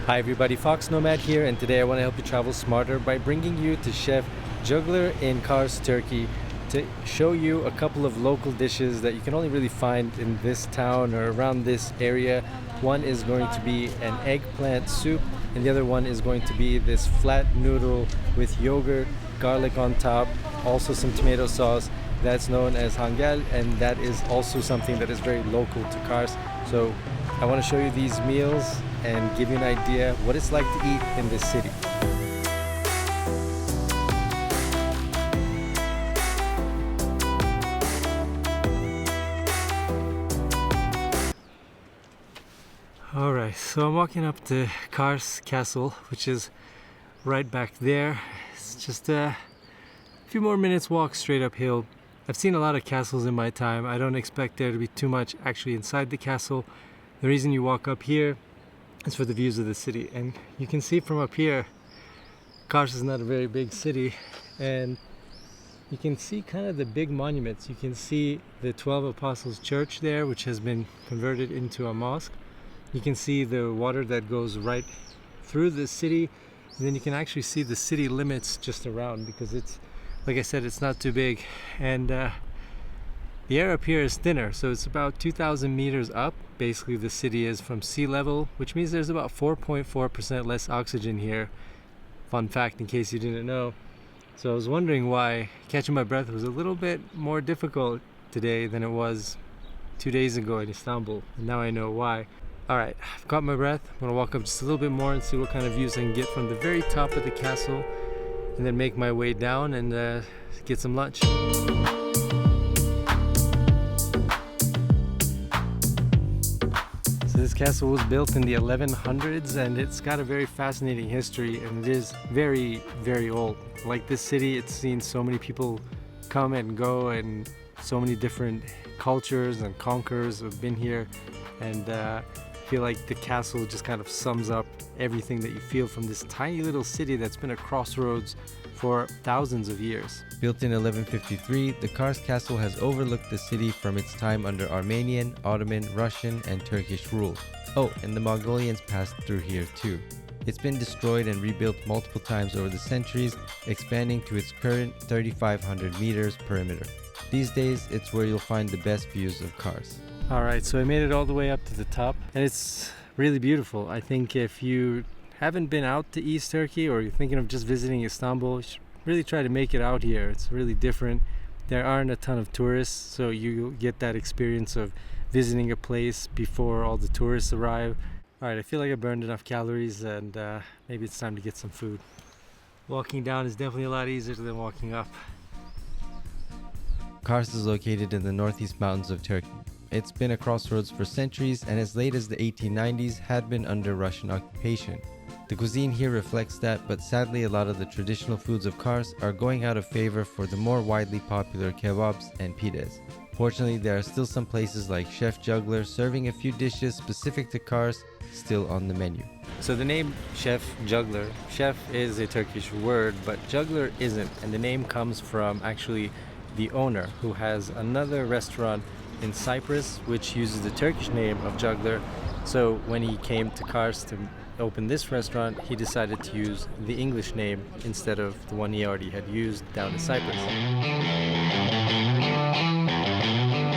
Hi everybody, foXnoMad here, and today I want to help you travel smarter by bringing you to Chef Juggler in Kars, Turkey, to show you a couple of local dishes that you can only really find in this town or around this area. One is going to be an eggplant soup, and the other one is going to be this flat noodle with yogurt, garlic on top, also some tomato sauce. That's known as Hangel, and that is also something that is very local to Kars. So I want to show you these meals and give you an idea what it's like to eat in this city. Alright, so I'm walking up to Kars Castle, which is right back there. It's just a few more minutes walk straight uphill. I've seen a lot of castles in my time. I don't expect there to be too much actually inside the castle. The reason you walk up here is for the views of the city, and you can see from up here Kars is not a very big city, and you can see kind of the big monuments. You can see the 12 Apostles Church there, which has been converted into a mosque. You can see the water that goes right through the city, and then you can actually see the city limits just around, because it's, like I said, it's not too big, and the air up here is thinner, so it's about 2,000 meters up. Basically the city is from sea level, which means there's about 4.4% less oxygen here. Fun fact in case you didn't know. So I was wondering why catching my breath was a little bit more difficult today than it was 2 days ago in Istanbul, and now I know why. Alright, I've caught my breath. I'm gonna walk up just a little bit more and see what kind of views I can get from the very top of the castle, and then make my way down and get some lunch. So this castle was built in the 1100s, and it's got a very fascinating history, and it is very, very old. Like this city, it's seen so many people come and go, and so many different cultures and conquerors have been here, and I feel like the castle just kind of sums up everything that you feel from this tiny little city that's been a crossroads for thousands of years. Built in 1153, the Kars Castle has overlooked the city from its time under Armenian, Ottoman, Russian, and Turkish rule. Oh, and the Mongolians passed through here too. It's been destroyed and rebuilt multiple times over the centuries, expanding to its current 3,500 meters perimeter. These days, it's where you'll find the best views of Kars. Alright, so I made it all the way up to the top, and it's really beautiful. I think if you haven't been out to East Turkey, or you're thinking of just visiting Istanbul, you should really try to make it out here. It's really different. There aren't a ton of tourists, so you get that experience of visiting a place before all the tourists arrive. Alright, I feel like I burned enough calories, and maybe it's time to get some food. Walking down is definitely a lot easier than walking up. Kars is located in the northeast mountains of Turkey. It's been a crossroads for centuries, and as late as the 1890s had been under Russian occupation. The cuisine here reflects that, but sadly a lot of the traditional foods of Kars are going out of favor for the more widely popular kebabs and pides. Fortunately, there are still some places like Chef Juggler serving a few dishes specific to Kars still on the menu. So the name Chef Juggler, chef is a Turkish word, but juggler isn't, and the name comes from actually the owner, who has another restaurant in Cyprus which uses the Turkish name of Juggler. So when he came to Kars to open this restaurant, he decided to use the English name instead of the one he already had used down in Cyprus.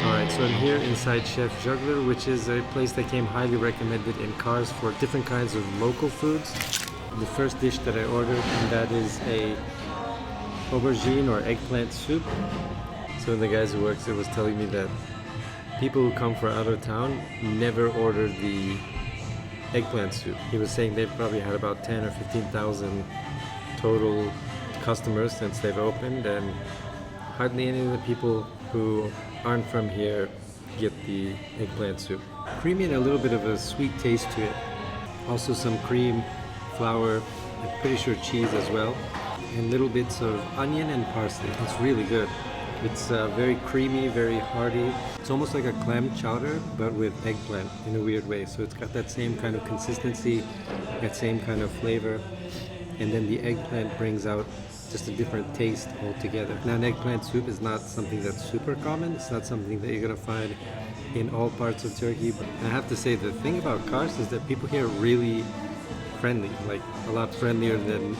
Alright, so I'm here inside Chef Juggler, which is a place that came highly recommended in Kars for different kinds of local foods. The first dish that I ordered, and that is a aubergine or eggplant soup. So the guys who works there was telling me that people who come from out of town never order the eggplant soup. He was saying they've probably had about 10 or 15,000 total customers since they've opened, and hardly any of the people who aren't from here get the eggplant soup. Creamy and a little bit of a sweet taste to it. Also some cream, flour, I'm pretty sure cheese as well, and little bits of onion and parsley. It's really good. It's very creamy, very hearty. It's almost like a clam chowder, but with eggplant in a weird way. So it's got that same kind of consistency, that same kind of flavor. And then the eggplant brings out just a different taste altogether. Now, an eggplant soup is not something that's super common. It's not something that you're gonna find in all parts of Turkey. But I have to say, the thing about Kars is that people here really friendly, like a lot friendlier than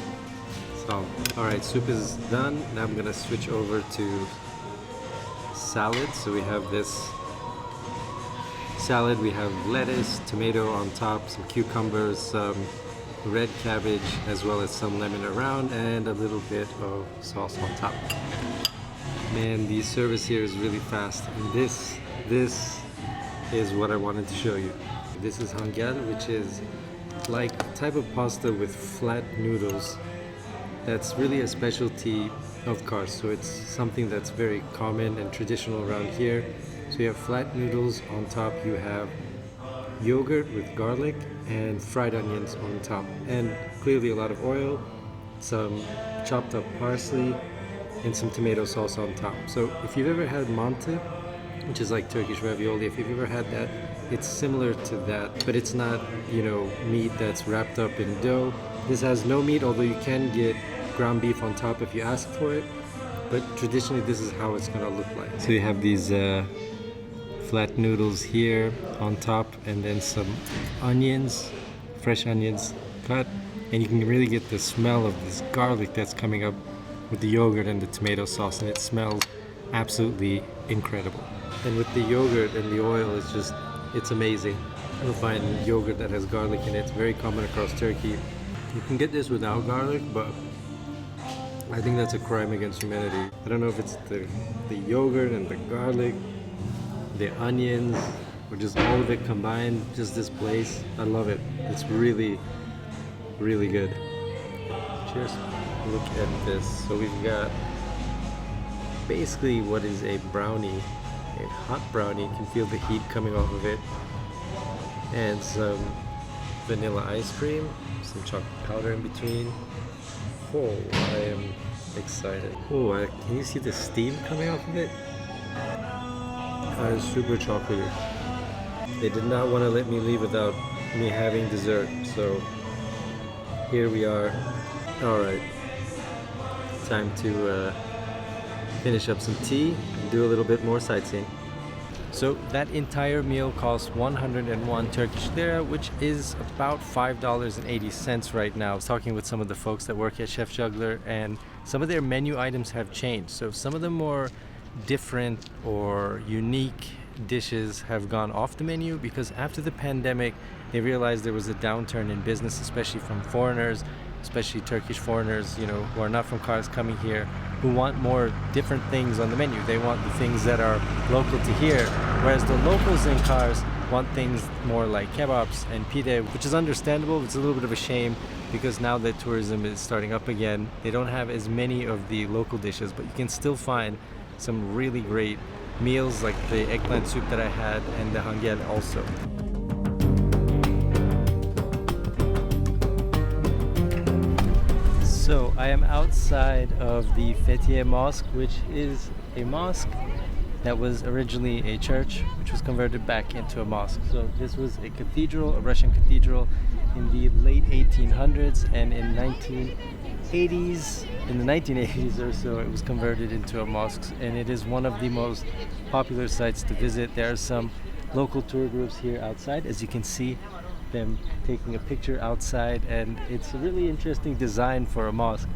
salt. Alright, soup is done. Now I'm gonna switch over to salad. So we have this salad, we have lettuce, tomato on top, some cucumbers, some red cabbage, as well as some lemon around, and a little bit of sauce on top. Man, the service here is really fast, and this is what I wanted to show you. This is Hangel, which is like a type of pasta with flat noodles. That's really a specialty of Kars, so it's something that's very common and traditional around here. So you have flat noodles on top, you have yogurt with garlic and fried onions on top, and clearly a lot of oil, some chopped up parsley, and some tomato sauce on top. So if you've ever had mante, which is like Turkish ravioli, if you've ever had that, it's similar to that, but it's not, you know, meat that's wrapped up in dough. This has no meat, although you can get ground beef on top if you ask for it, but traditionally this is how it's gonna look like. So you have these flat noodles here on top, and then some onions, fresh onions cut, and you can really get the smell of this garlic that's coming up with the yogurt and the tomato sauce, and it smells absolutely incredible. And with the yogurt and the oil, it's amazing. You'll find yogurt that has garlic in it. It's very common across Turkey. You can get this without garlic, but I think that's a crime against humanity. I don't know if it's the yogurt and the garlic, the onions, or just all of it combined. Just this place, I love it. It's really, really good. Cheers. Look at this. So we've got basically what is a brownie, a hot brownie. You can feel the heat coming off of it, and some vanilla ice cream, some chocolate powder in between. Oh, I am excited. Oh, can you see the steam coming off of it? It's super chocolatey. They did not want to let me leave without me having dessert, so here we are. Alright, time to finish up some tea and do a little bit more sightseeing. So that entire meal cost 101 Turkish lira, which is about $5.80 right now. I was talking with some of the folks that work at Chef Juggler, and some of their menu items have changed. So some of the more different or unique dishes have gone off the menu because after the pandemic, they realized there was a downturn in business, especially from foreigners, especially Turkish foreigners, you know, who are not from Kars coming here, who want more different things on the menu. They want the things that are local to here, whereas the locals in Kars want things more like kebabs and pide, which is understandable. It's a little bit of a shame because now that tourism is starting up again, they don't have as many of the local dishes, but you can still find some really great meals like the eggplant soup that I had and the hangel also. So I am outside of the Fet Mosque, which is a mosque that was originally a church, which was converted back into a mosque. So this was a cathedral, a Russian cathedral, in the late 1800s, and in the 1980s or so, it was converted into a mosque, and it is one of the most popular sites to visit. There are some local tour groups here outside, as you can see them taking a picture outside, and it's a really interesting design for a mosque,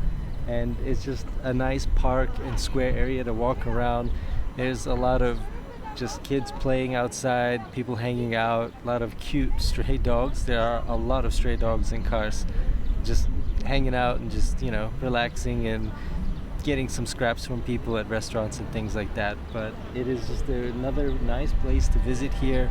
and it's just a nice park and square area to walk around. There's a lot of just kids playing outside, people hanging out, a lot of cute stray dogs. There are a lot of stray dogs in Kars, just hanging out and just, you know, relaxing and getting some scraps from people at restaurants and things like that. But it is just another nice place to visit here.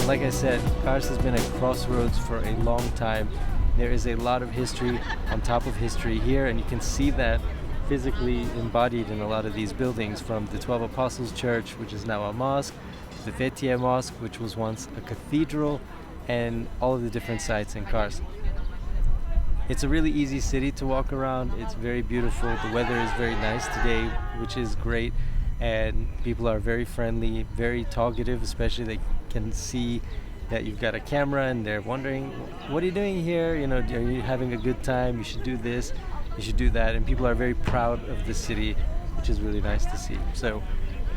Like I said, Kars has been a crossroads for a long time. There is a lot of history on top of history here, and you can see that physically embodied in a lot of these buildings, from the 12 Apostles Church, which is now a mosque, to the Fet Mosque, which was once a cathedral, and all of the different sites in Kars. It's a really easy city to walk around. It's very beautiful. The weather is very nice today, which is great, and people are very friendly, very talkative, especially they can see that you've got a camera and they're wondering, what are you doing here? You know, are you having a good time? You should do this, you should do that. And people are very proud of the city, which is really nice to see. So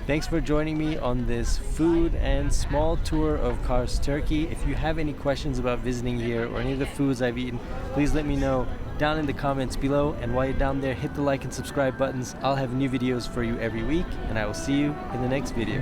thanks for joining me on this food and small tour of Kars, Turkey. If you have any questions about visiting here or any of the foods I've eaten, please let me know down in the comments below. And while you're down there, hit the like and subscribe buttons. I'll have new videos for you every week, and I will see you in the next video.